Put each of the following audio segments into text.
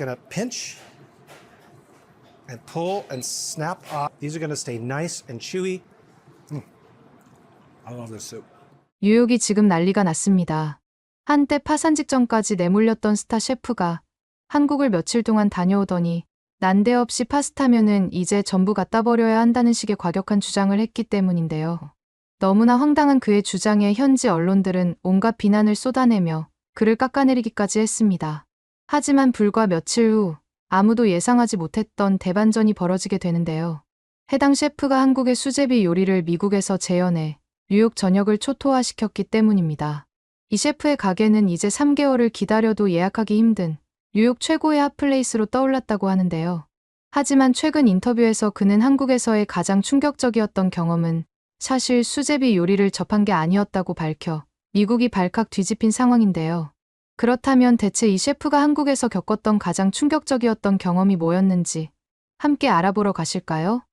gonna pinch and pull and snap off. These are gonna stay nice and chewy. I love this soup. 뉴욕이 지금 난리가 났습니다. 한때 파산 직전까지 내몰렸던 스타 셰프가 한국을 며칠 동안 다녀오더니 난데없이 파스타면은 이제 전부 갖다 버려야 한다는 식의 과격한 주장을 했기 때문인데요. 너무나 황당한 그의 주장에 현지 언론들은 온갖 비난을 쏟아내며 그를 깎아내리기까지 했습니다. 하지만 불과 며칠 후 아무도 예상하지 못했던 대반전이 벌어지게 되는데요. 해당 셰프가 한국의 수제비 요리를 미국에서 재현해 뉴욕 전역을 초토화시켰기 때문입니다. 이 셰프의 가게는 이제 3개월을 기다려도 예약하기 힘든 뉴욕 최고의 핫플레이스로 떠올랐다고 하는데요. 하지만 최근 인터뷰에서 그는 한국에서의 가장 충격적이었던 경험은 사실 수제비 요리를 접한 게 아니었다고 밝혀 미국이 발칵 뒤집힌 상황인데요. 그렇다면 대체 이 셰프가 한국에서 겪었던 가장 충격적이었던 경험이 뭐였는지 함께 알아보러 가실까요?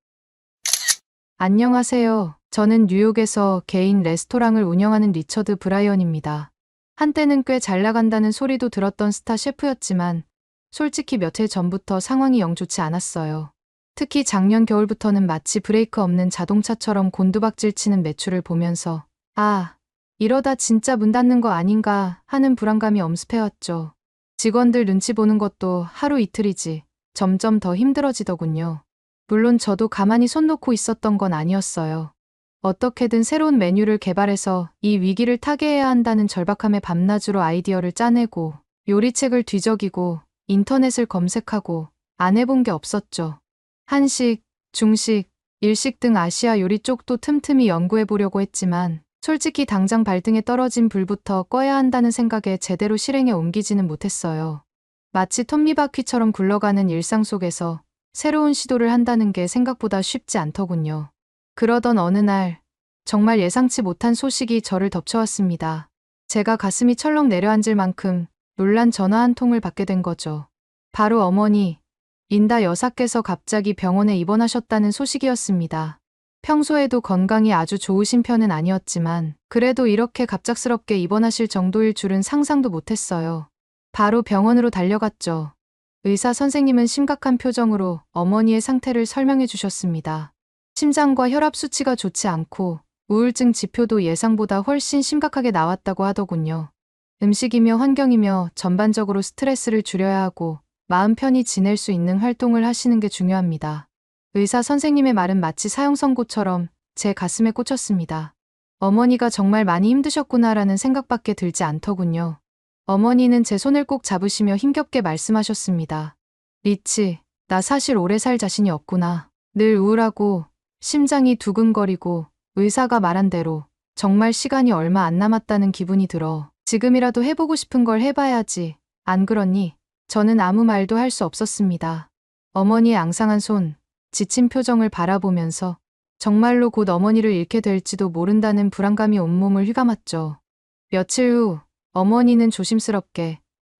안녕하세요. 저는 뉴욕에서 개인 레스토랑을 운영하는 리처드 브라이언입니다. 한때는 꽤 잘 나간다는 소리도 들었던 스타 셰프였지만 솔직히 몇 해 전부터 상황이 영 좋지 않았어요. 특히 작년 겨울부터는 마치 브레이크 없는 자동차처럼 곤두박질 치는 매출을 보면서 이러다 진짜 문 닫는 거 아닌가 하는 불안감이 엄습해왔죠. 직원들 눈치 보는 것도 하루 이틀이지 점점 더 힘들어지더군요. 물론 저도 가만히 손 놓고 있었던 건 아니었어요. 어떻게든 새로운 메뉴를 개발해서 이 위기를 타개해야 한다는 절박함에 밤낮으로 아이디어를 짜내고 요리책을 뒤적이고 인터넷을 검색하고 안 해본 게 없었죠. 한식, 중식, 일식 등 아시아 요리 쪽도 틈틈이 연구해보려고 했지만 솔직히 당장 발등에 떨어진 불부터 꺼야 한다는 생각에 제대로 실행에 옮기지는 못했어요. 마치 톱니바퀴처럼 굴러가는 일상 속에서 새로운 시도를 한다는 게 생각보다 쉽지 않더군요. 그러던 어느 날 정말 예상치 못한 소식이 저를 덮쳐왔습니다. 제가 가슴이 철렁 내려앉을 만큼 놀란 전화 한 통을 받게 된 거죠. 바로 어머니, 린다 여사께서 갑자기 병원에 입원하셨다는 소식이었습니다. 평소에도 건강이 아주 좋으신 편은 아니었지만 그래도 이렇게 갑작스럽게 입원하실 정도일 줄은 상상도 못했어요. 바로 병원으로 달려갔죠. 의사 선생님은 심각한 표정으로 어머니의 상태를 설명해 주셨습니다. 심장과 혈압 수치가 좋지 않고 우울증 지표도 예상보다 훨씬 심각하게 나왔다고 하더군요. 음식이며 환경이며 전반적으로 스트레스를 줄여야 하고 마음 편히 지낼 수 있는 활동을 하시는 게 중요합니다. 의사 선생님의 말은 마치 사형 선고처럼 제 가슴에 꽂혔습니다. 어머니가 정말 많이 힘드셨구나라는 생각밖에 들지 않더군요. 어머니는 제 손을 꼭 잡으시며 힘겹게 말씀하셨습니다. 리치, 나 사실 오래 살 자신이 없구나. 늘 우울하고 심장이 두근거리고 의사가 말한 대로 정말 시간이 얼마 안 남았다는 기분이 들어. 지금이라도 해보고 싶은 걸 해봐야지. 안 그러니? 저는 아무 말도 할 수 없었습니다. 어머니의 앙상한 손, 지친 표정을 바라보면서 정말로 곧 어머니를 잃게 될지도 모른다는 불안감이 온몸을 휘감았죠. 며칠 후 어머니는 조심스럽게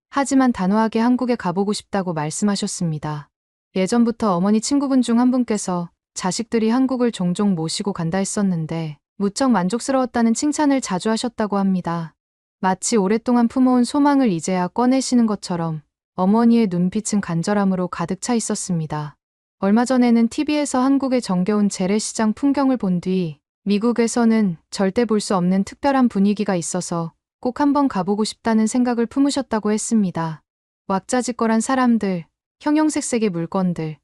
하지만 단호하게 한국에 가보고 싶다고 말씀하셨습니다. 예전부터 어머니 친구분 중 한 분께서 자식들이 한국을 종종 모시고 간다 했었는데 무척 만족스러웠다는 칭찬을 자주 하셨다고 합니다. 마치 오랫동안 품어온 소망을 이제야 꺼내시는 것처럼 어머니의 눈빛은 간절함으로 가득 차 있었습니다. 얼마 전에는 TV에서 한국의 정겨운 재래시장 풍경을 본 뒤 미국에서는 절대 볼 수 없는 특별한 분위기가 있어서 꼭 한번 가보고 싶다는 생각을 품으셨다고 했습니다. 왁자지껄한 사람들, 형형색색의 물건들,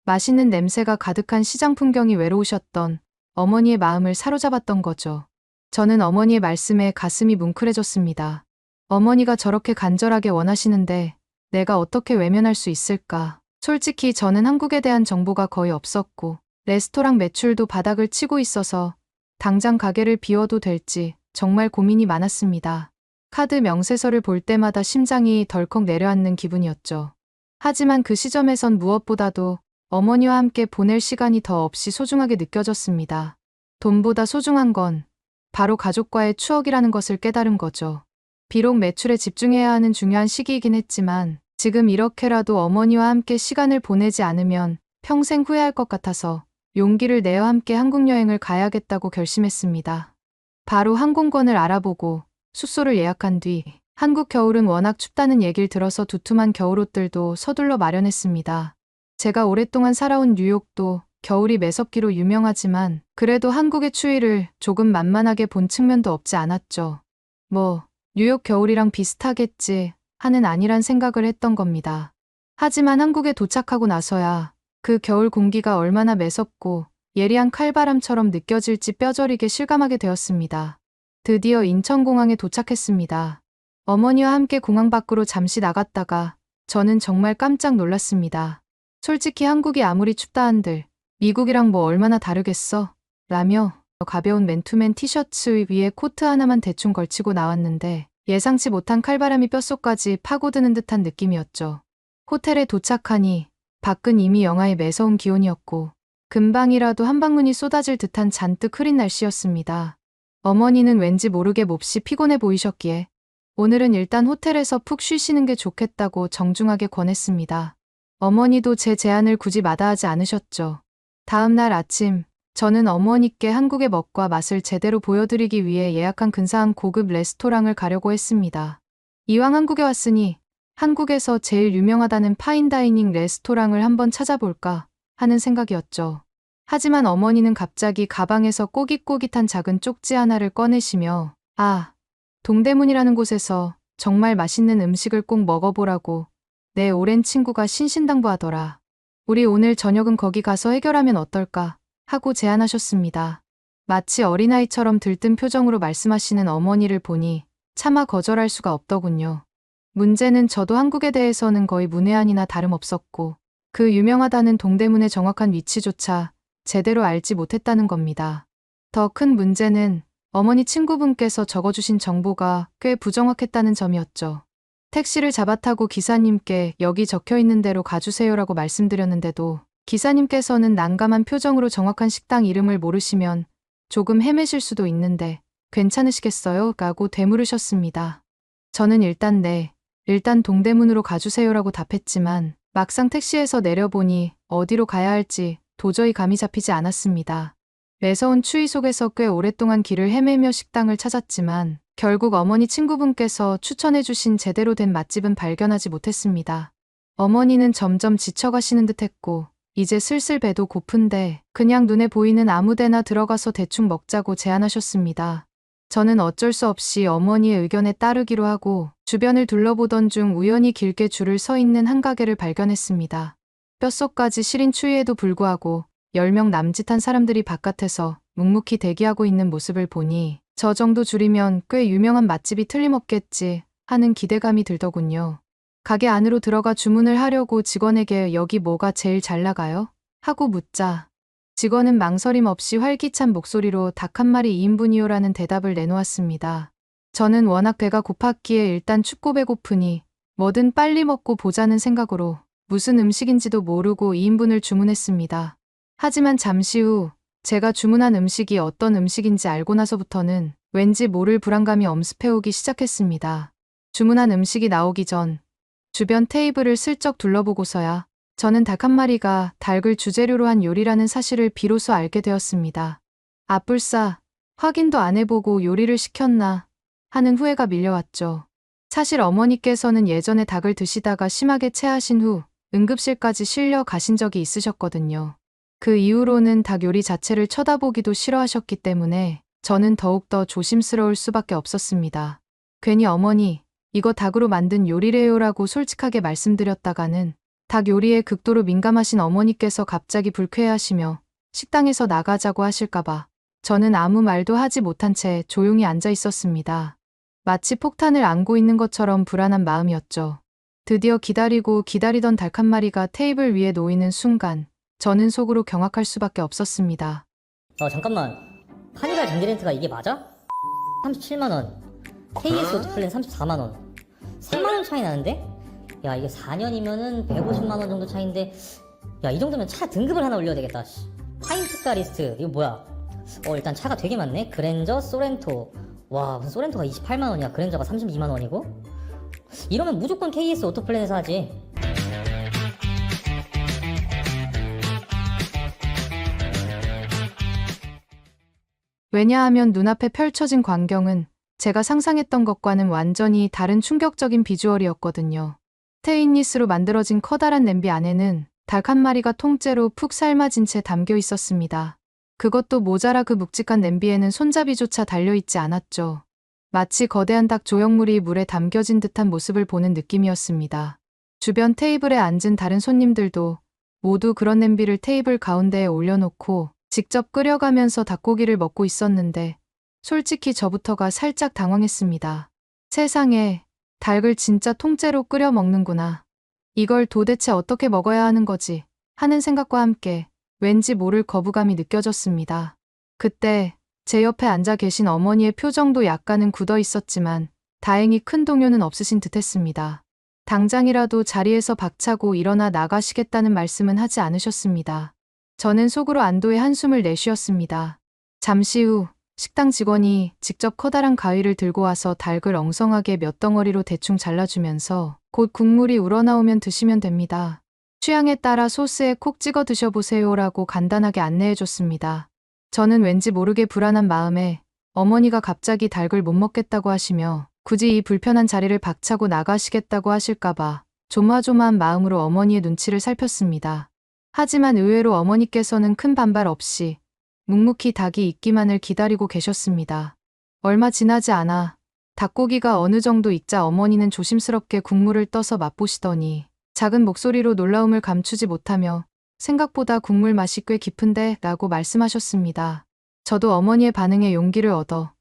맛있는 냄새가 가득한 시장 풍경이 외로우셨던 어머니의 마음을 사로잡았던 거죠. 저는 어머니의 말씀에 가슴이 뭉클해졌습니다. 어머니가 저렇게 간절하게 원하시는데 내가 어떻게 외면할 수 있을까? 솔직히 저는 한국에 대한 정보가 거의 없었고 레스토랑 매출도 바닥을 치고 있어서 당장 가게를 비워도 될지 정말 고민이 많았습니다. 카드 명세서를 볼 때마다 심장이 덜컥 내려앉는 기분이었죠. 하지만 그 시점에선 무엇보다도 어머니와 함께 보낼 시간이 더 없이 소중하게 느껴졌습니다. 돈보다 소중한 건 바로 가족과의 추억이라는 것을 깨달은 거죠. 비록 매출에 집중해야 하는 중요한 시기이긴 했지만 지금 이렇게라도 어머니와 함께 시간을 보내지 않으면 평생 후회할 것 같아서 용기를 내어 함께 한국 여행을 가야겠다고 결심했습니다. 바로 항공권을 알아보고 숙소를 예약한 뒤 한국 겨울은 워낙 춥다는 얘기를 들어서 두툼한 겨울옷들도 서둘러 마련했습니다. 제가 오랫동안 살아온 뉴욕도 겨울이 매섭기로 유명하지만 그래도 한국의 추위를 조금 만만하게 본 측면도 없지 않았죠. 뭐 뉴욕 겨울이랑 비슷하겠지 하는 안일한 생각을 했던 겁니다. 하지만 한국에 도착하고 나서야 그 겨울 공기가 얼마나 매섭고 예리한 칼바람처럼 느껴질지 뼈저리게 실감하게 되었습니다. 드디어 인천공항에 도착했습니다. 어머니와 함께 공항 밖으로 잠시 나갔다가 저는 정말 깜짝 놀랐습니다. 솔직히 한국이 아무리 춥다 한들 미국이랑 뭐 얼마나 다르겠어? 라며 가벼운 맨투맨 티셔츠 위에 코트 하나만 대충 걸치고 나왔는데 예상치 못한 칼바람이 뼛속까지 파고드는 듯한 느낌이었죠. 호텔에 도착하니 밖은 이미 영하의 매서운 기온이었고 금방이라도 한방눈이 쏟아질 듯한 잔뜩 흐린 날씨였습니다. 어머니는 왠지 모르게 몹시 피곤해 보이셨기에 오늘은 일단 호텔에서 푹 쉬시는 게 좋겠다고 정중하게 권했습니다. 어머니도 제 제안을 굳이 마다하지 않으셨죠. 다음 날 아침 저는 어머니께 한국의 멋과 맛을 제대로 보여드리기 위해 예약한 근사한 고급 레스토랑을 가려고 했습니다. 이왕 한국에 왔으니 한국에서 제일 유명하다는 파인다이닝 레스토랑을 한번 찾아볼까 하는 생각이었죠. 하지만 어머니는 갑자기 가방에서 꼬깃꼬깃한 작은 쪽지 하나를 꺼내시며 동대문이라는 곳에서 정말 맛있는 음식을 꼭 먹어보라고 내 오랜 친구가 신신당부하더라. 우리 오늘 저녁은 거기 가서 해결하면 어떨까 하고 제안하셨습니다. 마치 어린아이처럼 들뜬 표정으로 말씀하시는 어머니를 보니 차마 거절할 수가 없더군요. 문제는 저도 한국에 대해서는 거의 문외한이나 다름없었고 그 유명하다는 동대문의 정확한 위치조차 제대로 알지 못했다는 겁니다. 더 큰 문제는 어머니 친구분께서 적어주신 정보가 꽤 부정확했다는 점이었죠. 택시를 잡아타고 기사님께 여기 적혀있는 대로 가주세요라고 말씀드렸는데도 기사님께서는 난감한 표정으로 정확한 식당 이름을 모르시면 조금 헤매실 수도 있는데 괜찮으시겠어요? 라고 되물으셨습니다. 저는 일단 동대문으로 가주세요라고 답했지만 막상 택시에서 내려보니 어디로 가야 할지 도저히 감이 잡히지 않았습니다. 매서운 추위 속에서 꽤 오랫동안 길을 헤매며 식당을 찾았지만 결국 어머니 친구분께서 추천해주신 제대로 된 맛집은 발견하지 못했습니다. 어머니는 점점 지쳐가시는 듯했고 이제 슬슬 배도 고픈데 그냥 눈에 보이는 아무 데나 들어가서 대충 먹자고 제안하셨습니다. 저는 어쩔 수 없이 어머니의 의견에 따르기로 하고 주변을 둘러보던 중 우연히 길게 줄을 서 있는 한 가게를 발견했습니다. 뼛속까지 시린 추위에도 불구하고 10명 남짓한 사람들이 바깥에서 묵묵히 대기하고 있는 모습을 보니 저 정도 줄이면 꽤 유명한 맛집이 틀림없겠지 하는 기대감이 들더군요. 가게 안으로 들어가 주문을 하려고 직원에게 여기 뭐가 제일 잘 나가요? 하고 묻자 직원은 망설임 없이 활기찬 목소리로 닭 한 마리 2인분이요라는 대답을 내놓았습니다. 저는 워낙 배가 고팠기에 일단 춥고 배고프니 뭐든 빨리 먹고 보자는 생각으로 무슨 음식인지도 모르고 2인분을 주문했습니다. 하지만 잠시 후 제가 주문한 음식이 어떤 음식인지 알고 나서부터는 왠지 모를 불안감이 엄습해오기 시작했습니다. 주문한 음식이 나오기 전 주변 테이블을 슬쩍 둘러보고서야 저는 닭 한 마리가 닭을 주재료로 한 요리라는 사실을 비로소 알게 되었습니다. 아뿔싸, 확인도 안 해보고 요리를 시켰나 하는 후회가 밀려왔죠. 사실 어머니께서는 예전에 닭을 드시다가 심하게 체하신 후 응급실까지 실려 가신 적이 있으셨거든요. 그 이후로는 닭 요리 자체를 쳐다보기도 싫어하셨기 때문에 저는 더욱더 조심스러울 수밖에 없었습니다. 괜히 어머니, 이거 닭으로 만든 요리래요라고 솔직하게 말씀드렸다가는 닭 요리에 극도로 민감하신 어머니께서 갑자기 불쾌해하시며 식당에서 나가자고 하실까봐 저는 아무 말도 하지 못한 채 조용히 앉아 있었습니다. 마치 폭탄을 안고 있는 것처럼 불안한 마음이었죠. 드디어 기다리던 닭 한 마리가 테이블 위에 놓이는 순간 저는 속으로 경악할 수밖에 없었습니다. 잠깐만. 카니발 장기 렌트가 이게 맞아? 37만원. KS 오토플랜 34만원. 3만원 차이 나는데? 야, 이게 4년이면은 150만원 정도 차이인데, 야, 이 정도면 차 등급을 하나 올려야 되겠다. 파인트카 리스트. 이거 뭐야? 일단 차가 되게 많네. 그랜저, 소렌토. 와, 무슨 소렌토가 28만원이야. 그랜저가 32만원이고? 이러면 무조건 KS 오토플랜에서 하지. 왜냐하면 눈앞에 펼쳐진 광경은 제가 상상했던 것과는 완전히 다른 충격적인 비주얼이었거든요. 스테인리스로 만들어진 커다란 냄비 안에는 닭 한 마리가 통째로 푹 삶아진 채 담겨 있었습니다. 그것도 모자라 그 묵직한 냄비에는 손잡이조차 달려있지 않았죠. 마치 거대한 닭 조형물이 물에 담겨진 듯한 모습을 보는 느낌이었습니다. 주변 테이블에 앉은 다른 손님들도 모두 그런 냄비를 테이블 가운데에 올려놓고 직접 끓여가면서 닭고기를 먹고 있었는데 솔직히 저부터가 살짝 당황했습니다. 세상에, 닭을 진짜 통째로 끓여 먹는구나. 이걸 도대체 어떻게 먹어야 하는 거지? 하는 생각과 함께 왠지 모를 거부감이 느껴졌습니다. 그때 제 옆에 앉아 계신 어머니의 표정도 약간은 굳어 있었지만 다행히 큰 동요는 없으신 듯했습니다. 당장이라도 자리에서 박차고 일어나 나가시겠다는 말씀은 하지 않으셨습니다. 저는 속으로 안도의 한숨을 내쉬었습니다. 잠시 후 식당 직원이 직접 커다란 가위를 들고 와서 닭을 엉성하게 몇 덩어리로 대충 잘라주면서 곧 국물이 우러나오면 드시면 됩니다. 취향에 따라 소스에 콕 찍어 드셔보세요라고 간단하게 안내해줬습니다. 저는 왠지 모르게 불안한 마음에 어머니가 갑자기 닭을 못 먹겠다고 하시며 굳이 이 불편한 자리를 박차고 나가시겠다고 하실까봐 조마조마한 마음으로 어머니의 눈치를 살폈습니다. 하지만 의외로 어머니께서는 큰 반발 없이 묵묵히 닭이 익기만을 기다리고 계셨습니다. 얼마 지나지 않아 닭고기가 어느 정도 익자 어머니는 조심스럽게 국물을 떠서 맛보시더니 작은 목소리로 놀라움을 감추지 못하며 생각보다 국물 맛이 꽤 깊은데 라고 말씀하셨습니다. 저도 어머니의 반응에 용기를 얻어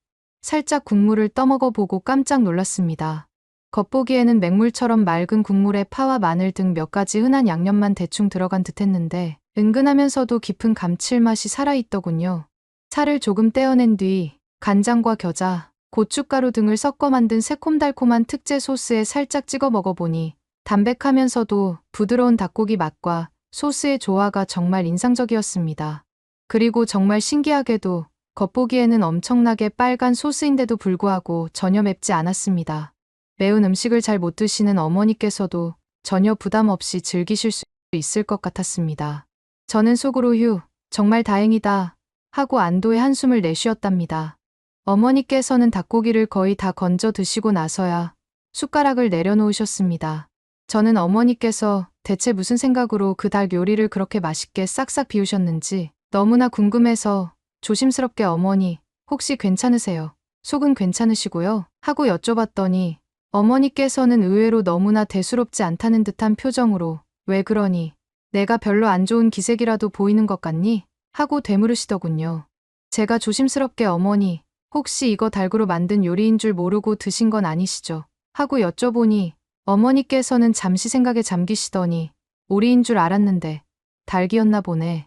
살짝 국물을 떠먹어보고 깜짝 놀랐습니다. 겉보기에는 맹물처럼 맑은 국물에 파와 마늘 등 몇 가지 흔한 양념만 대충 들어간 듯했는데 은근하면서도 깊은 감칠맛이 살아있더군요. 살을 조금 떼어낸 뒤 간장과 겨자, 고춧가루 등을 섞어 만든 새콤달콤한 특제 소스에 살짝 찍어 먹어보니 담백하면서도 부드러운 닭고기 맛과 소스의 조화가 정말 인상적이었습니다. 그리고 정말 신기하게도 겉보기에는 엄청나게 빨간 소스인데도 불구하고 전혀 맵지 않았습니다. 매운 음식을 잘 못 드시는 어머니께서도 전혀 부담 없이 즐기실 수 있을 것 같았습니다. 저는 속으로 휴, 정말 다행이다 하고 안도의 한숨을 내쉬었답니다. 어머니께서는 닭고기를 거의 다 건져 드시고 나서야 숟가락을 내려놓으셨습니다. 저는 어머니께서 대체 무슨 생각으로 그 닭 요리를 그렇게 맛있게 싹싹 비우셨는지 너무나 궁금해서 조심스럽게 어머니, 혹시 괜찮으세요? 속은 괜찮으시고요? 하고 여쭤봤더니 어머니께서는 의외로 너무나 대수롭지 않다는 듯한 표정으로 왜 그러니? 내가 별로 안 좋은 기색이라도 보이는 것 같니? 하고 되물으시더군요. 제가 조심스럽게 어머니, 혹시 이거 닭으로 만든 요리인 줄 모르고 드신 건 아니시죠? 하고 여쭤보니 어머니께서는 잠시 생각에 잠기시더니 오리인 줄 알았는데 닭이었나 보네.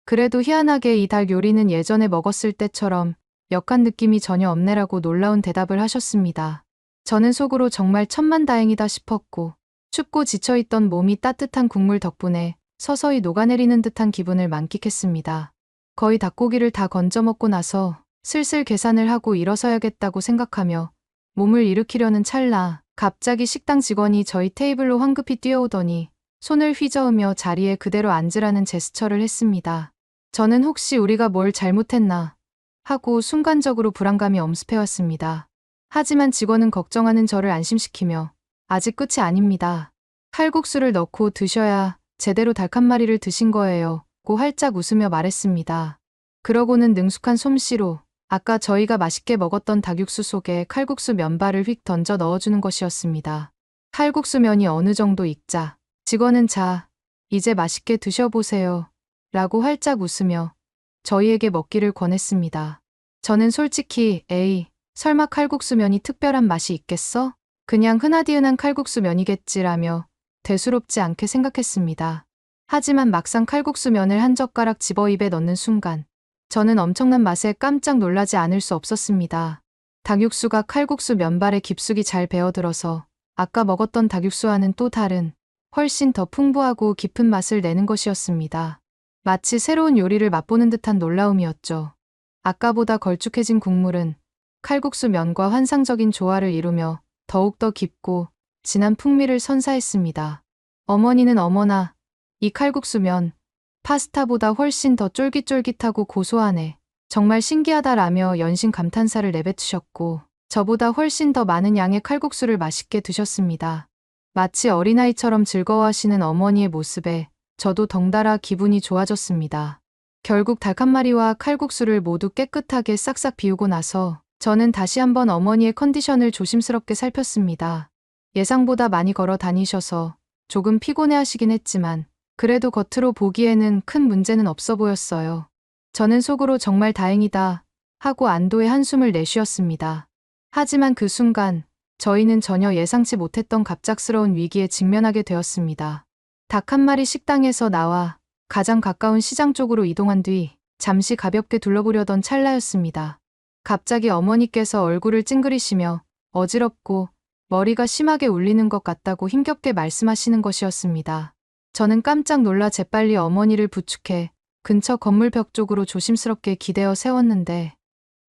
그래도 희한하게 이 닭 요리는 예전에 먹었을 때처럼 역한 느낌이 전혀 없네라고 놀라운 대답을 하셨습니다. 저는 속으로 정말 천만다행이다 싶었고 춥고 지쳐있던 몸이 따뜻한 국물 덕분에 서서히 녹아내리는 듯한 기분을 만끽했습니다. 거의 닭고기를 다 건져 먹고 나서 슬슬 계산을 하고 일어서야겠다고 생각하며 몸을 일으키려는 찰나 갑자기 식당 직원이 저희 테이블로 황급히 뛰어오더니 손을 휘저으며 자리에 그대로 앉으라는 제스처를 했습니다. 저는 혹시 우리가 뭘 잘못했나 하고 순간적으로 불안감이 엄습해왔습니다. 하지만 직원은 걱정하는 저를 안심시키며 아직 끝이 아닙니다. 칼국수를 넣고 드셔야 제대로 닭 한 마리를 드신 거예요. 고 활짝 웃으며 말했습니다. 그러고는 능숙한 솜씨로 아까 저희가 맛있게 먹었던 닭육수 속에 칼국수 면발을 휙 던져 넣어주는 것이었습니다. 칼국수 면이 어느 정도 익자 직원은 자, 이제 맛있게 드셔보세요. 라고 활짝 웃으며 저희에게 먹기를 권했습니다. 저는 솔직히 에이, 설마 칼국수 면이 특별한 맛이 있겠어? 그냥 흔하디흔한 칼국수 면이겠지라며 대수롭지 않게 생각했습니다. 하지만 막상 칼국수 면을 한 젓가락 집어 입에 넣는 순간 저는 엄청난 맛에 깜짝 놀라지 않을 수 없었습니다. 닭육수가 칼국수 면발에 깊숙이 잘 배어들어서 아까 먹었던 닭육수와는 또 다른 훨씬 더 풍부하고 깊은 맛을 내는 것이었습니다. 마치 새로운 요리를 맛보는 듯한 놀라움이었죠. 아까보다 걸쭉해진 국물은 칼국수 면과 환상적인 조화를 이루며 더욱더 깊고 진한 풍미를 선사했습니다. 어머니는 어머나, 이 칼국수 면, 파스타보다 훨씬 더 쫄깃쫄깃하고 고소하네. 정말 신기하다라며 연신 감탄사를 내뱉으셨고 저보다 훨씬 더 많은 양의 칼국수를 맛있게 드셨습니다. 마치 어린아이처럼 즐거워하시는 어머니의 모습에 저도 덩달아 기분이 좋아졌습니다. 결국 닭 한 마리와 칼국수를 모두 깨끗하게 싹싹 비우고 나서 저는 다시 한번 어머니의 컨디션을 조심스럽게 살폈습니다. 예상보다 많이 걸어 다니셔서 조금 피곤해 하시긴 했지만 그래도 겉으로 보기에는 큰 문제는 없어 보였어요. 저는 속으로 정말 다행이다 하고 안도의 한숨을 내쉬었습니다. 하지만 그 순간 저희는 전혀 예상치 못했던 갑작스러운 위기에 직면하게 되었습니다. 닭 한 마리 식당에서 나와 가장 가까운 시장 쪽으로 이동한 뒤 잠시 가볍게 둘러보려던 찰나였습니다. 갑자기 어머니께서 얼굴을 찡그리시며 어지럽고 머리가 심하게 울리는 것 같다고 힘겹게 말씀하시는 것이었습니다. 저는 깜짝 놀라 재빨리 어머니를 부축해 근처 건물 벽 쪽으로 조심스럽게 기대어 세웠는데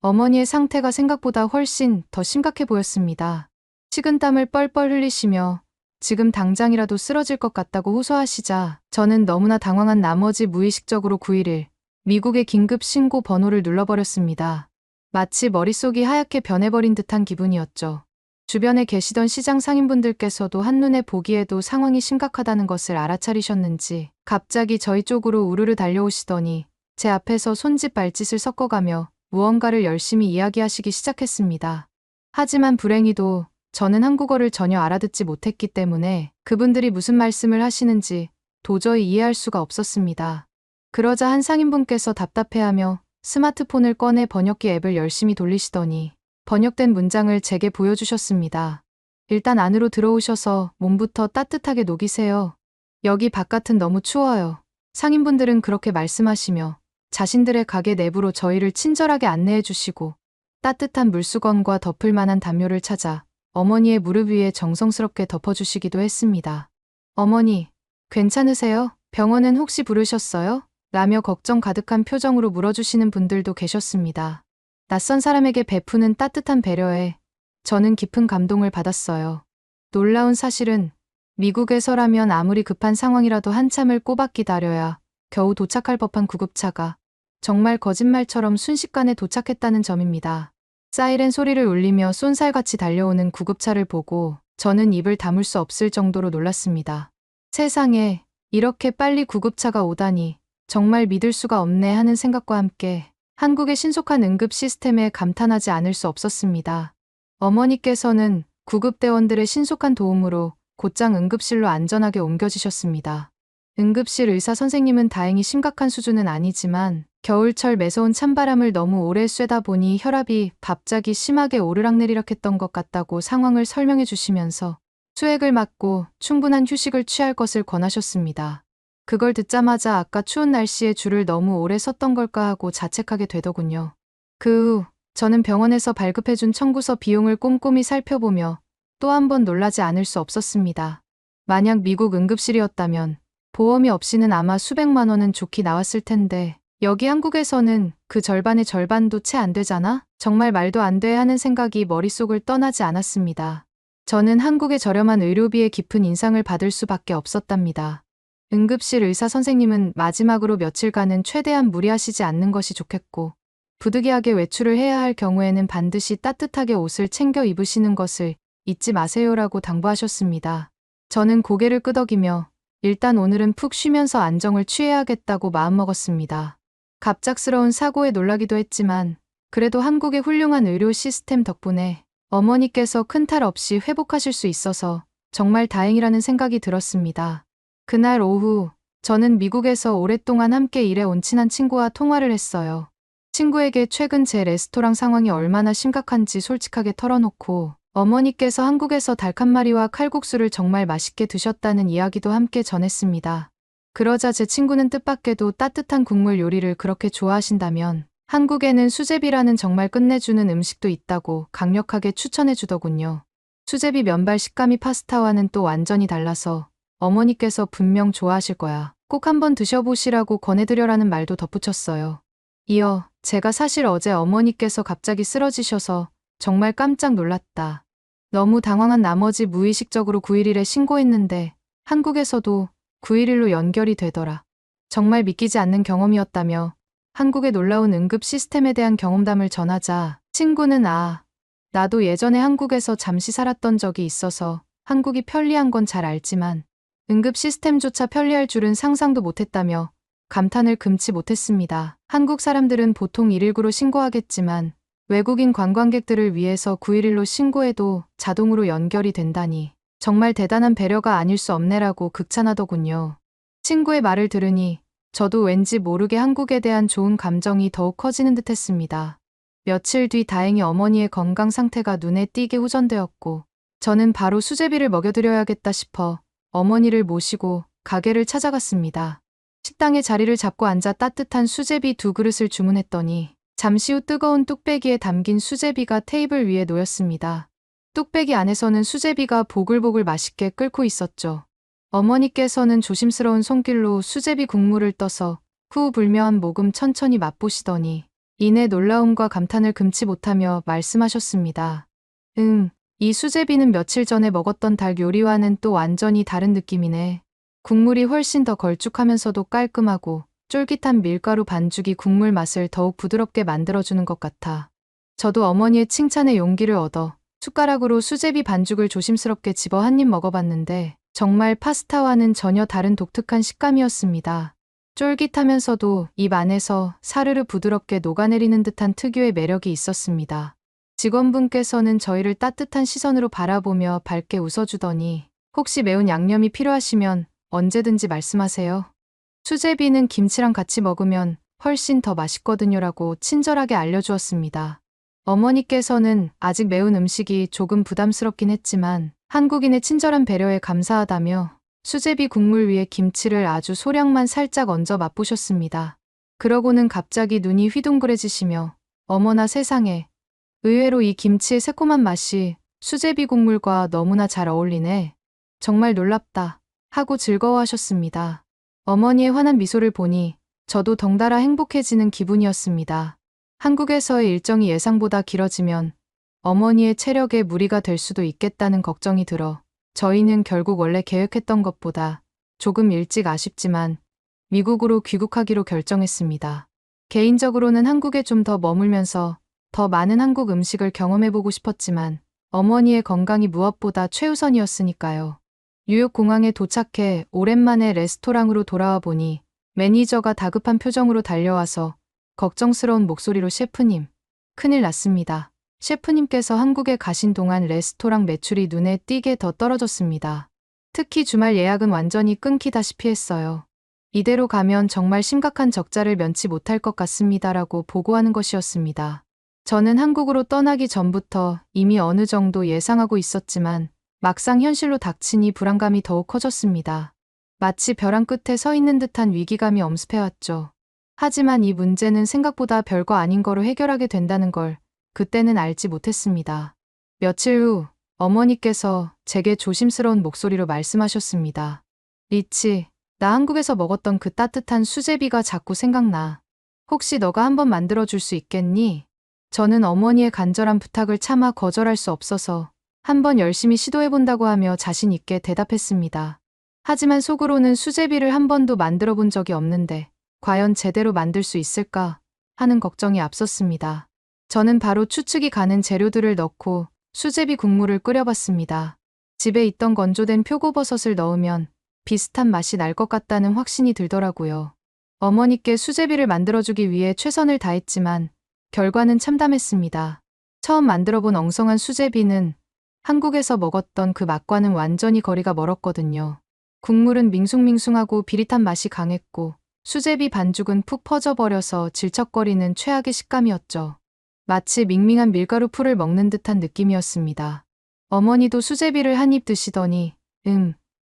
어머니의 상태가 생각보다 훨씬 더 심각해 보였습니다. 식은땀을 뻘뻘 흘리시며 지금 당장이라도 쓰러질 것 같다고 호소하시자 저는 너무나 당황한 나머지 무의식적으로 911 미국의 긴급 신고 번호를 눌러버렸습니다. 마치 머릿속이 하얗게 변해버린 듯한 기분이었죠. 주변에 계시던 시장 상인분들께서도 한눈에 보기에도 상황이 심각하다는 것을 알아차리셨는지 갑자기 저희 쪽으로 우르르 달려오시더니 제 앞에서 손짓 발짓을 섞어가며 무언가를 열심히 이야기하시기 시작했습니다. 하지만 불행히도 저는 한국어를 전혀 알아듣지 못했기 때문에 그분들이 무슨 말씀을 하시는지 도저히 이해할 수가 없었습니다. 그러자 한 상인분께서 답답해하며 스마트폰을 꺼내 번역기 앱을 열심히 돌리시더니 번역된 문장을 제게 보여주셨습니다. 일단 안으로 들어오셔서 몸부터 따뜻하게 녹이세요. 여기 바깥은 너무 추워요. 상인분들은 그렇게 말씀하시며 자신들의 가게 내부로 저희를 친절하게 안내해 주시고 따뜻한 물수건과 덮을 만한 담요를 찾아 어머니의 무릎 위에 정성스럽게 덮어주시기도 했습니다. 어머니, 괜찮으세요? 병원은 혹시 부르셨어요? 라며 걱정 가득한 표정으로 물어주시는 분들도 계셨습니다. 낯선 사람에게 베푸는 따뜻한 배려에 저는 깊은 감동을 받았어요. 놀라운 사실은 미국에서라면 아무리 급한 상황이라도 한참을 꼬박 기다려야 겨우 도착할 법한 구급차가 정말 거짓말처럼 순식간에 도착했다는 점입니다. 사이렌 소리를 울리며 쏜살같이 달려오는 구급차를 보고 저는 입을 다물 수 없을 정도로 놀랐습니다. 세상에 이렇게 빨리 구급차가 오다니 정말 믿을 수가 없네 하는 생각과 함께 한국의 신속한 응급 시스템에 감탄하지 않을 수 없었습니다. 어머니께서는 구급대원들의 신속한 도움으로 곧장 응급실로 안전하게 옮겨지셨습니다. 응급실 의사 선생님은 다행히 심각한 수준은 아니지만 겨울철 매서운 찬바람을 너무 오래 쐬다 보니 혈압이 갑자기 심하게 오르락내리락 했던 것 같다고 상황을 설명해 주시면서 수액을 맞고 충분한 휴식을 취할 것을 권하셨습니다. 그걸 듣자마자 아까 추운 날씨에 줄을 너무 오래 섰던 걸까 하고 자책하게 되더군요. 그 후 저는 병원에서 발급해준 청구서 비용을 꼼꼼히 살펴보며 또 한 번 놀라지 않을 수 없었습니다. 만약 미국 응급실이었다면 보험이 없이는 아마 수백만 원은 좋게 나왔을 텐데 여기 한국에서는 그 절반의 절반도 채 안 되잖아? 정말 말도 안 돼 하는 생각이 머릿속을 떠나지 않았습니다. 저는 한국의 저렴한 의료비에 깊은 인상을 받을 수밖에 없었답니다. 응급실 의사 선생님은 마지막으로 며칠간은 최대한 무리하시지 않는 것이 좋겠고 부득이하게 외출을 해야 할 경우에는 반드시 따뜻하게 옷을 챙겨 입으시는 것을 잊지 마세요라고 당부하셨습니다. 저는 고개를 끄덕이며 일단 오늘은 푹 쉬면서 안정을 취해야겠다고 마음먹었습니다. 갑작스러운 사고에 놀라기도 했지만 그래도 한국의 훌륭한 의료 시스템 덕분에 어머니께서 큰 탈 없이 회복하실 수 있어서 정말 다행이라는 생각이 들었습니다. 그날 오후 저는 미국에서 오랫동안 함께 일해온 친한 친구와 통화를 했어요. 친구에게 최근 제 레스토랑 상황이 얼마나 심각한지 솔직하게 털어놓고 어머니께서 한국에서 닭 한 마리와 칼국수를 정말 맛있게 드셨다는 이야기도 함께 전했습니다. 그러자 제 친구는 뜻밖에도 따뜻한 국물 요리를 그렇게 좋아하신다면 한국에는 수제비라는 정말 끝내주는 음식도 있다고 강력하게 추천해 주더군요. 수제비 면발 식감이 파스타와는 또 완전히 달라서 어머니께서 분명 좋아하실 거야. 꼭 한번 드셔보시라고 권해드려라는 말도 덧붙였어요. 이어 제가 사실 어제 어머니께서 갑자기 쓰러지셔서 정말 깜짝 놀랐다. 너무 당황한 나머지 무의식적으로 911에 신고했는데 한국에서도 911로 연결이 되더라. 정말 믿기지 않는 경험이었다며 한국의 놀라운 응급 시스템에 대한 경험담을 전하자 친구는 나도 예전에 한국에서 잠시 살았던 적이 있어서 한국이 편리한 건 잘 알지만 응급 시스템조차 편리할 줄은 상상도 못했다며 감탄을 금치 못했습니다. 한국 사람들은 보통 119로 신고하겠지만 외국인 관광객들을 위해서 911로 신고해도 자동으로 연결이 된다니 정말 대단한 배려가 아닐 수 없네라고 극찬하더군요. 친구의 말을 들으니 저도 왠지 모르게 한국에 대한 좋은 감정이 더욱 커지는 듯 했습니다. 며칠 뒤 다행히 어머니의 건강 상태가 눈에 띄게 호전되었고 저는 바로 수제비를 먹여드려야겠다 싶어 어머니를 모시고 가게를 찾아갔습니다. 식당에 자리를 잡고 앉아 따뜻한 수제비 2그릇을 주문했더니 잠시 후 뜨거운 뚝배기에 담긴 수제비가 테이블 위에 놓였습니다. 뚝배기 안에서는 수제비가 보글보글 맛있게 끓고 있었죠. 어머니께서는 조심스러운 손길로 수제비 국물을 떠서 후 불며 모금 천천히 맛보시더니 이내 놀라움과 감탄을 금치 못하며 말씀하셨습니다. 이 수제비는 며칠 전에 먹었던 닭 요리와는 또 완전히 다른 느낌이네. 국물이 훨씬 더 걸쭉하면서도 깔끔하고 쫄깃한 밀가루 반죽이 국물 맛을 더욱 부드럽게 만들어주는 것 같아. 저도 어머니의 칭찬에 용기를 얻어 숟가락으로 수제비 반죽을 조심스럽게 집어 한 입 먹어봤는데 정말 파스타와는 전혀 다른 독특한 식감이었습니다. 쫄깃하면서도 입 안에서 사르르 부드럽게 녹아내리는 듯한 특유의 매력이 있었습니다. 직원분께서는 저희를 따뜻한 시선으로 바라보며 밝게 웃어주더니 혹시 매운 양념이 필요하시면 언제든지 말씀하세요. 수제비는 김치랑 같이 먹으면 훨씬 더 맛있거든요라고 친절하게 알려주었습니다. 어머니께서는 아직 매운 음식이 조금 부담스럽긴 했지만 한국인의 친절한 배려에 감사하다며 수제비 국물 위에 김치를 아주 소량만 살짝 얹어 맛보셨습니다. 그러고는 갑자기 눈이 휘둥그레지시며 어머나 세상에, 의외로 이 김치의 새콤한 맛이 수제비 국물과 너무나 잘 어울리네. 정말 놀랍다 하고 즐거워하셨습니다. 어머니의 환한 미소를 보니 저도 덩달아 행복해지는 기분이었습니다. 한국에서의 일정이 예상보다 길어지면 어머니의 체력에 무리가 될 수도 있겠다는 걱정이 들어 저희는 결국 원래 계획했던 것보다 조금 일찍 아쉽지만 미국으로 귀국하기로 결정했습니다. 개인적으로는 한국에 좀 더 머물면서 더 많은 한국 음식을 경험해보고 싶었지만 어머니의 건강이 무엇보다 최우선이었으니까요. 뉴욕 공항에 도착해 오랜만에 레스토랑으로 돌아와 보니 매니저가 다급한 표정으로 달려와서 걱정스러운 목소리로 셰프님, 큰일 났습니다. 셰프님께서 한국에 가신 동안 레스토랑 매출이 눈에 띄게 더 떨어졌습니다. 특히 주말 예약은 완전히 끊기다시피 했어요. 이대로 가면 정말 심각한 적자를 면치 못할 것 같습니다라고 보고하는 것이었습니다. 저는 한국으로 떠나기 전부터 이미 어느 정도 예상하고 있었지만 막상 현실로 닥치니 불안감이 더욱 커졌습니다. 마치 벼랑 끝에 서 있는 듯한 위기감이 엄습해왔죠. 하지만 이 문제는 생각보다 별거 아닌 거로 해결하게 된다는 걸 그때는 알지 못했습니다. 며칠 후 어머니께서 제게 조심스러운 목소리로 말씀하셨습니다. 리치, 나 한국에서 먹었던 그 따뜻한 수제비가 자꾸 생각나. 혹시 너가 한번 만들어줄 수 있겠니? 저는 어머니의 간절한 부탁을 차마 거절할 수 없어서 한번 열심히 시도해본다고 하며 자신 있게 대답했습니다. 하지만 속으로는 수제비를 한 번도 만들어 본 적이 없는데 과연 제대로 만들 수 있을까 하는 걱정이 앞섰습니다. 저는 바로 추측이 가는 재료들을 넣고 수제비 국물을 끓여봤습니다. 집에 있던 건조된 표고버섯을 넣으면 비슷한 맛이 날 것 같다는 확신이 들더라고요. 어머니께 수제비를 만들어주기 위해 최선을 다했지만 결과는 참담했습니다. 처음 만들어본 엉성한 수제비는 한국에서 먹었던 그 맛과는 완전히 거리가 멀었거든요. 국물은 밍숭밍숭하고 비릿한 맛이 강했고 수제비 반죽은 푹 퍼져버려서 질척거리는 최악의 식감이었죠. 마치 밍밍한 밀가루 풀을 먹는 듯한 느낌이었습니다. 어머니도 수제비를 한 입 드시더니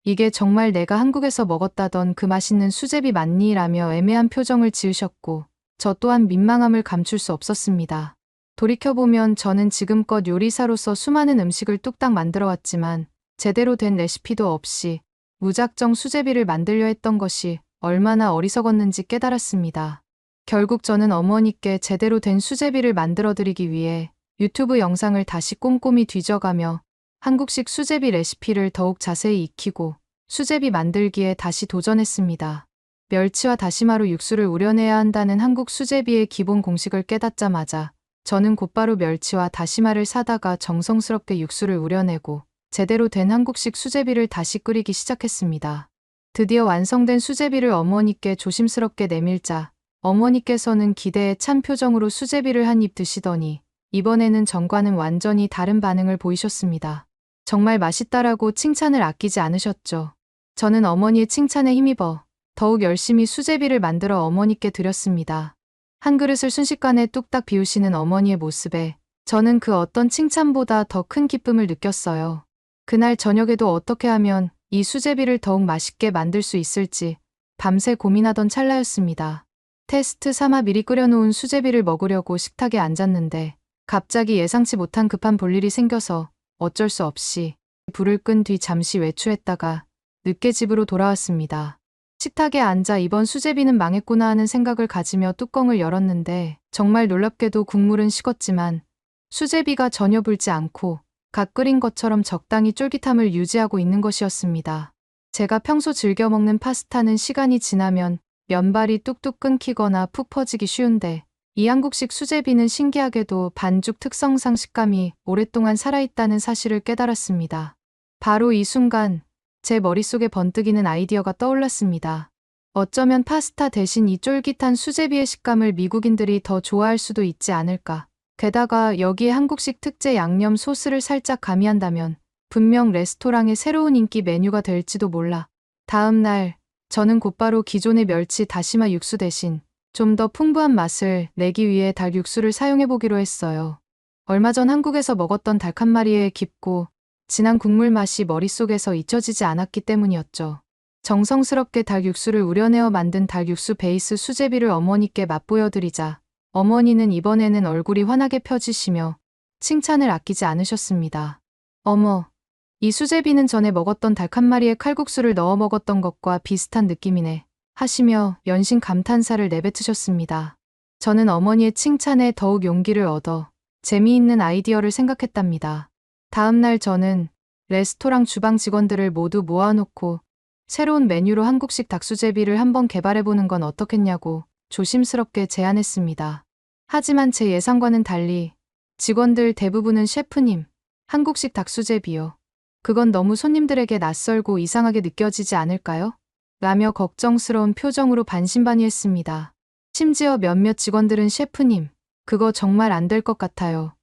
이게 정말 내가 한국에서 먹었다던 그 맛있는 수제비 맞니? 라며 애매한 표정을 지으셨고 저 또한 민망함을 감출 수 없었습니다. 돌이켜보면 저는 지금껏 요리사로서 수많은 음식을 뚝딱 만들어왔지만 제대로 된 레시피도 없이 무작정 수제비를 만들려 했던 것이 얼마나 어리석었는지 깨달았습니다. 결국 저는 어머니께 제대로 된 수제비를 만들어드리기 위해 유튜브 영상을 다시 꼼꼼히 뒤져가며 한국식 수제비 레시피를 더욱 자세히 익히고 수제비 만들기에 다시 도전했습니다. 멸치와 다시마로 육수를 우려내야 한다는 한국 수제비의 기본 공식을 깨닫자마자 저는 곧바로 멸치와 다시마를 사다가 정성스럽게 육수를 우려내고 제대로 된 한국식 수제비를 다시 끓이기 시작했습니다. 드디어 완성된 수제비를 어머니께 조심스럽게 내밀자 어머니께서는 기대에 찬 표정으로 수제비를 한 입 드시더니 이번에는 전과는 완전히 다른 반응을 보이셨습니다. 정말 맛있다라고 칭찬을 아끼지 않으셨죠. 저는 어머니의 칭찬에 힘입어 더욱 열심히 수제비를 만들어 어머니께 드렸습니다. 한 그릇을 순식간에 뚝딱 비우시는 어머니의 모습에 저는 그 어떤 칭찬보다 더 큰 기쁨을 느꼈어요. 그날 저녁에도 어떻게 하면 이 수제비를 더욱 맛있게 만들 수 있을지 밤새 고민하던 찰나였습니다. 테스트 삼아 미리 끓여놓은 수제비를 먹으려고 식탁에 앉았는데 갑자기 예상치 못한 급한 볼일이 생겨서 어쩔 수 없이 불을 끈 뒤 잠시 외출했다가 늦게 집으로 돌아왔습니다. 식탁에 앉아 이번 수제비는 망했구나 하는 생각을 가지며 뚜껑을 열었는데 정말 놀랍게도 국물은 식었지만 수제비가 전혀 불지 않고 갓 끓인 것처럼 적당히 쫄깃함을 유지하고 있는 것이었습니다. 제가 평소 즐겨 먹는 파스타는 시간이 지나면 면발이 뚝뚝 끊기거나 푹 퍼지기 쉬운데 이 한국식 수제비는 신기하게도 반죽 특성상 식감이 오랫동안 살아있다는 사실을 깨달았습니다. 바로 이 순간 제 머릿속에 번뜩이는 아이디어가 떠올랐습니다. 어쩌면 파스타 대신 이 쫄깃한 수제비의 식감을 미국인들이 더 좋아할 수도 있지 않을까. 게다가 여기에 한국식 특제 양념 소스를 살짝 가미한다면 분명 레스토랑의 새로운 인기 메뉴가 될지도 몰라. 다음 날 저는 곧바로 기존의 멸치 다시마 육수 대신 좀 더 풍부한 맛을 내기 위해 닭 육수를 사용해보기로 했어요. 얼마 전 한국에서 먹었던 닭 한 마리의 깊고 진한 국물 맛이 머릿속에서 잊혀지지 않았기 때문이었죠. 정성스럽게 닭 육수를 우려내어 만든 닭 육수 베이스 수제비를 어머니께 맛보여드리자 어머니는 이번에는 얼굴이 환하게 펴지시며 칭찬을 아끼지 않으셨습니다. 어머, 이 수제비는 전에 먹었던 닭 한 마리의 칼국수를 넣어 먹었던 것과 비슷한 느낌이네. 하시며 연신 감탄사를 내뱉으셨습니다. 저는 어머니의 칭찬에 더욱 용기를 얻어 재미있는 아이디어를 생각했답니다. 다음 날 저는 레스토랑 주방 직원들을 모두 모아놓고 새로운 메뉴로 한국식 닭수제비를 한번 개발해보는 건 어떻겠냐고 조심스럽게 제안했습니다. 하지만 제 예상과는 달리 직원들 대부분은 셰프님, 한국식 닭수제비요. 그건 너무 손님들에게 낯설고 이상하게 느껴지지 않을까요? 라며 걱정스러운 표정으로 반신반의했습니다. 심지어 몇몇 직원들은 셰프님, 그거 정말 안 될 것 같아요.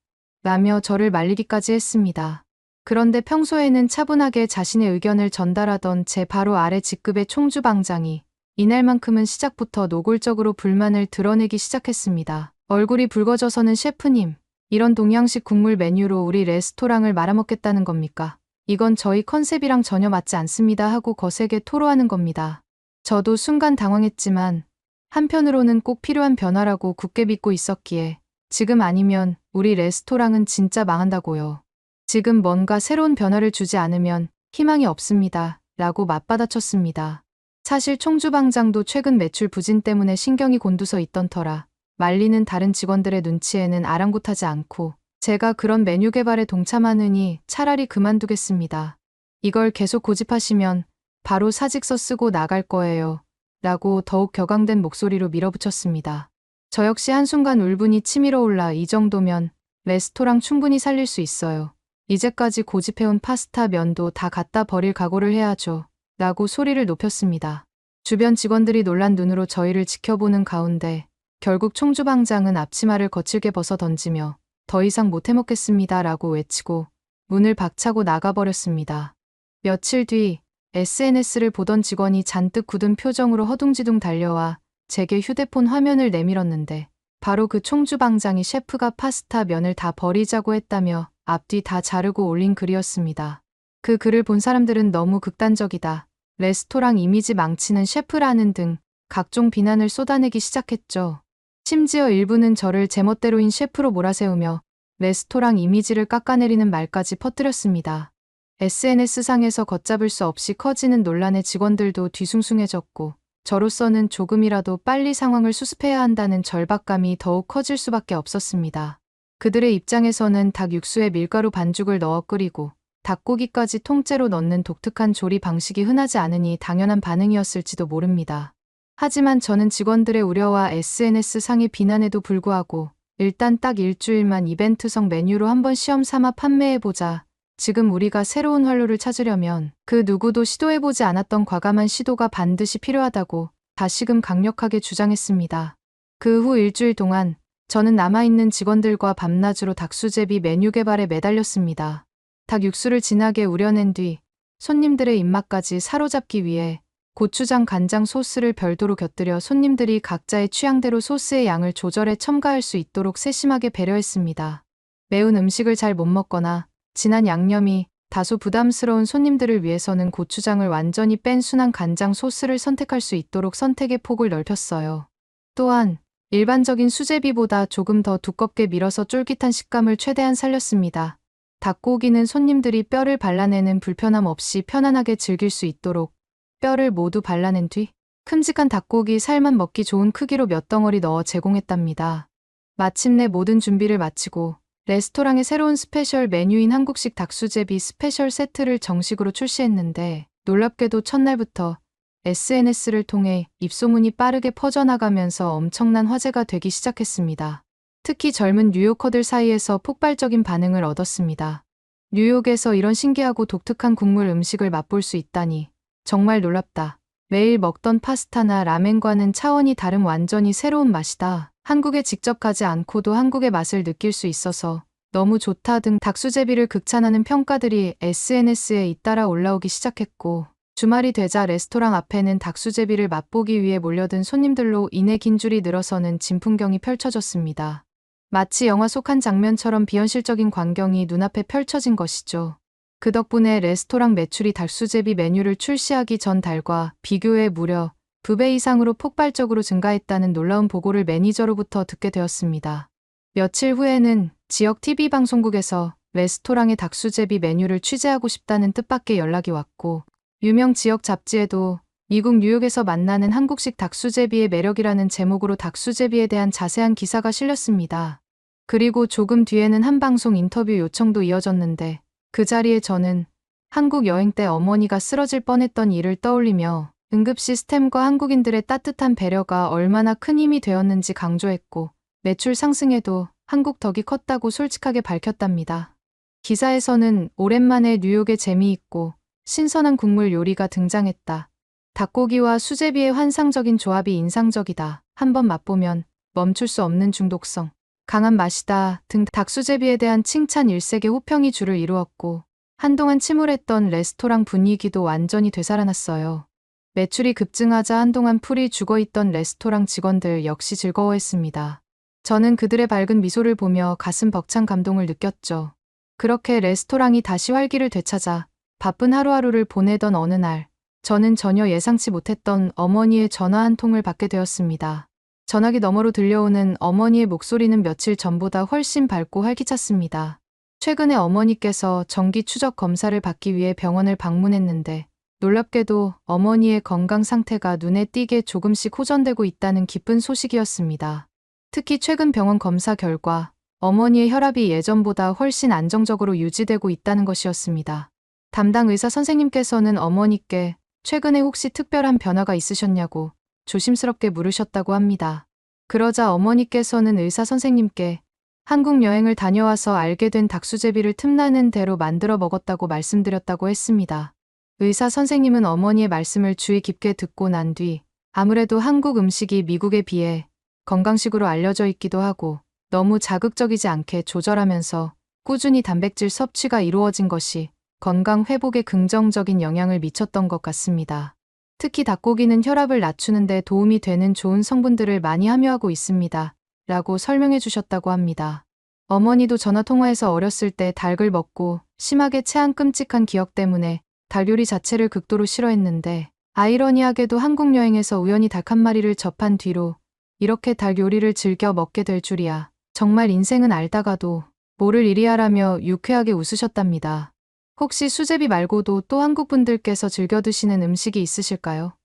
라며 저를 말리기까지 했습니다. 그런데 평소에는 차분하게 자신의 의견을 전달하던 제 바로 아래 직급의 총주방장이 이날만큼은 시작부터 노골적으로 불만을 드러내기 시작했습니다. 얼굴이 붉어져서는 셰프님, 이런 동양식 국물 메뉴로 우리 레스토랑을 말아먹겠다는 겁니까? 이건 저희 컨셉이랑 전혀 맞지 않습니다 하고 거세게 토로하는 겁니다. 저도 순간 당황했지만 한편으로는 꼭 필요한 변화라고 굳게 믿고 있었기에 지금 아니면 우리 레스토랑은 진짜 망한다고요. 지금 뭔가 새로운 변화를 주지 않으면 희망이 없습니다. 라고 맞받아쳤습니다. 사실 총주방장도 최근 매출 부진 때문에 신경이 곤두서 있던 터라 말리는 다른 직원들의 눈치에는 아랑곳하지 않고 제가 그런 메뉴 개발에 동참하느니 차라리 그만두겠습니다. 이걸 계속 고집하시면 바로 사직서 쓰고 나갈 거예요. 라고 더욱 격앙된 목소리로 밀어붙였습니다. 저 역시 한순간 울분이 치밀어 올라 이 정도면 레스토랑 충분히 살릴 수 있어요. 이제까지 고집해온 파스타 면도 다 갖다 버릴 각오를 해야죠. 라고 소리를 높였습니다. 주변 직원들이 놀란 눈으로 저희를 지켜보는 가운데 결국 총주방장은 앞치마를 거칠게 벗어 던지며 더 이상 못 해먹겠습니다 라고 외치고 문을 박차고 나가버렸습니다. 며칠 뒤 SNS를 보던 직원이 잔뜩 굳은 표정으로 허둥지둥 달려와 제게 휴대폰 화면을 내밀었는데 바로 그 총주방장이 셰프가 파스타 면을 다 버리자고 했다며 앞뒤 다 자르고 올린 글이었습니다. 그 글을 본 사람들은 너무 극단적이다. 레스토랑 이미지 망치는 셰프라는 등 각종 비난을 쏟아내기 시작했죠. 심지어 일부는 저를 제멋대로인 셰프로 몰아세우며 레스토랑 이미지를 깎아내리는 말까지 퍼뜨렸습니다. SNS상에서 걷잡을 수 없이 커지는 논란에 직원들도 뒤숭숭해졌고 저로서는 조금이라도 빨리 상황을 수습해야 한다는 절박감이 더욱 커질 수밖에 없었습니다. 그들의 입장에서는 닭 육수에 밀가루 반죽을 넣어 끓이고 닭고기까지 통째로 넣는 독특한 조리 방식이 흔하지 않으니 당연한 반응이었을지도 모릅니다. 하지만 저는 직원들의 우려와 SNS상의 비난에도 불구하고 일단 딱 일주일만 이벤트성 메뉴로 한번 시험 삼아 판매해보자. 지금 우리가 새로운 활로를 찾으려면 그 누구도 시도해보지 않았던 과감한 시도가 반드시 필요하다고 다시금 강력하게 주장했습니다. 그 후 일주일 동안 저는 남아있는 직원들과 밤낮으로 닭수제비 메뉴 개발에 매달렸습니다. 닭 육수를 진하게 우려낸 뒤 손님들의 입맛까지 사로잡기 위해 고추장 간장 소스를 별도로 곁들여 손님들이 각자의 취향대로 소스의 양을 조절해 첨가할 수 있도록 세심하게 배려했습니다. 매운 음식을 잘 못 먹거나 진한 양념이 다소 부담스러운 손님들을 위해서는 고추장을 완전히 뺀 순한 간장 소스를 선택할 수 있도록 선택의 폭을 넓혔어요. 또한 일반적인 수제비보다 조금 더 두껍게 밀어서 쫄깃한 식감을 최대한 살렸습니다. 닭고기는 손님들이 뼈를 발라내는 불편함 없이 편안하게 즐길 수 있도록 뼈를 모두 발라낸 뒤 큼직한 닭고기 살만 먹기 좋은 크기로 몇 덩어리 넣어 제공했답니다. 마침내 모든 준비를 마치고 레스토랑의 새로운 스페셜 메뉴인 한국식 닭수제비 스페셜 세트를 정식으로 출시했는데 놀랍게도 첫날부터 SNS를 통해 입소문이 빠르게 퍼져나가면서 엄청난 화제가 되기 시작했습니다. 특히 젊은 뉴요커들 사이에서 폭발적인 반응을 얻었습니다. 뉴욕에서 이런 신기하고 독특한 국물 음식을 맛볼 수 있다니 정말 놀랍다. 매일 먹던 파스타나 라멘과는 차원이 다른 완전히 새로운 맛이다. 한국에 직접 가지 않고도 한국의 맛을 느낄 수 있어서 너무 좋다 등 닭수제비를 극찬하는 평가들이 SNS에 잇따라 올라오기 시작했고 주말이 되자 레스토랑 앞에는 닭수제비를 맛보기 위해 몰려든 손님들로 인해 긴 줄이 늘어서는 진풍경이 펼쳐졌습니다. 마치 영화 속 한 장면처럼 비현실적인 광경이 눈앞에 펼쳐진 것이죠. 그 덕분에 레스토랑 매출이 닭수제비 메뉴를 출시하기 전 달과 비교해 무려 2배 이상으로 폭발적으로 증가했다는 놀라운 보고를 매니저로부터 듣게 되었습니다. 며칠 후에는 지역 TV 방송국에서 레스토랑의 닭수제비 메뉴를 취재하고 싶다는 뜻밖의 연락이 왔고 유명 지역 잡지에도 미국 뉴욕에서 만나는 한국식 닭수제비의 매력이라는 제목으로 닭수제비에 대한 자세한 기사가 실렸습니다. 그리고 조금 뒤에는 한 방송 인터뷰 요청도 이어졌는데 그 자리에 저는 한국 여행 때 어머니가 쓰러질 뻔했던 일을 떠올리며 응급 시스템과 한국인들의 따뜻한 배려가 얼마나 큰 힘이 되었는지 강조했고 매출 상승에도 한국 덕이 컸다고 솔직하게 밝혔답니다. 기사에서는 오랜만에 뉴욕의 재미있고 신선한 국물 요리가 등장했다. 닭고기와 수제비의 환상적인 조합이 인상적이다. 한번 맛보면 멈출 수 없는 중독성, 강한 맛이다 등 닭수제비에 대한 칭찬 일색의 호평이 줄을 이루었고 한동안 침울했던 레스토랑 분위기도 완전히 되살아났어요. 매출이 급증하자 한동안 풀이 죽어있던 레스토랑 직원들 역시 즐거워했습니다. 저는 그들의 밝은 미소를 보며 가슴 벅찬 감동을 느꼈죠. 그렇게 레스토랑이 다시 활기를 되찾아 바쁜 하루하루를 보내던 어느 날, 저는 전혀 예상치 못했던 어머니의 전화 한 통을 받게 되었습니다. 전화기 너머로 들려오는 어머니의 목소리는 며칠 전보다 훨씬 밝고 활기찼습니다. 최근에 어머니께서 정기 추적 검사를 받기 위해 병원을 방문했는데 놀랍게도 어머니의 건강 상태가 눈에 띄게 조금씩 호전되고 있다는 기쁜 소식이었습니다. 특히 최근 병원 검사 결과 어머니의 혈압이 예전보다 훨씬 안정적으로 유지되고 있다는 것이었습니다. 담당 의사 선생님께서는 어머니께 최근에 혹시 특별한 변화가 있으셨냐고 조심스럽게 물으셨다고 합니다. 그러자 어머니께서는 의사 선생님께 한국 여행을 다녀와서 알게 된 닭수제비를 틈나는 대로 만들어 먹었다고 말씀드렸다고 했습니다. 의사 선생님은 어머니의 말씀을 주의 깊게 듣고 난 뒤 아무래도 한국 음식이 미국에 비해 건강식으로 알려져 있기도 하고 너무 자극적이지 않게 조절하면서 꾸준히 단백질 섭취가 이루어진 것이 건강 회복에 긍정적인 영향을 미쳤던 것 같습니다. 특히 닭고기는 혈압을 낮추는 데 도움이 되는 좋은 성분들을 많이 함유하고 있습니다. 라고 설명해 주셨다고 합니다. 어머니도 전화통화에서 어렸을 때 닭을 먹고 심하게 체한 끔찍한 기억 때문에 닭 요리 자체를 극도로 싫어했는데 아이러니하게도 한국 여행에서 우연히 닭 한 마리를 접한 뒤로 이렇게 닭 요리를 즐겨 먹게 될 줄이야. 정말 인생은 알다가도 모를 일이야라며 유쾌하게 웃으셨답니다. 혹시 수제비 말고도 또 한국 분들께서 즐겨 드시는 음식이 있으실까요?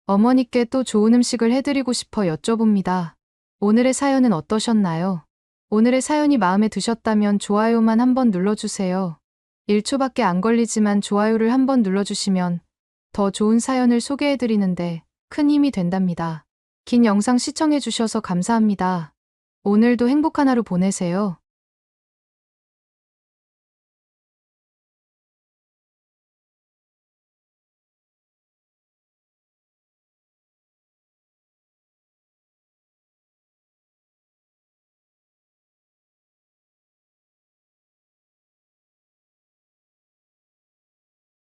어머니께 또 좋은 음식을 해드리고 싶어 여쭤봅니다. 오늘의 사연은 어떠셨나요? 오늘의 사연이 마음에 드셨다면 좋아요만 한번 눌러주세요. 1초밖에 안 걸리지만 좋아요를 한번 눌러주시면 더 좋은 사연을 소개해드리는데 큰 힘이 된답니다. 긴 영상 시청해주셔서 감사합니다. 오늘도 행복한 하루 보내세요.